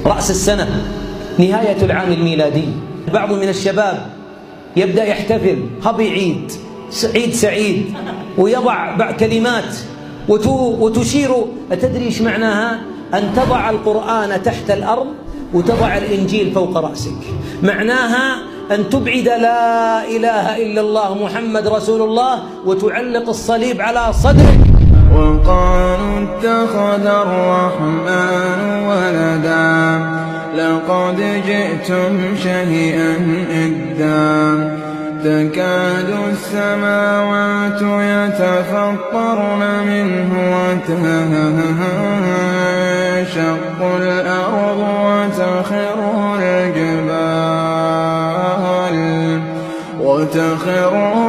رأس السنة، نهاية العام الميلادي. بعض من الشباب يبدأ يحتفل هابي عيد سعيد، ويضع كلمات وتشير. أتدري إيش معناها؟ أن تضع القرآن تحت الأرض وتضع الإنجيل فوق رأسك. معناها أن تبعد لا إله إلا الله محمد رسول الله وتعلق الصليب على صدرك. وقالوا اتخذ الرحمن ولدا لقد جئتم شيئا إدا تكاد السماوات يتفطرن منه وتنشق الأرض وتخر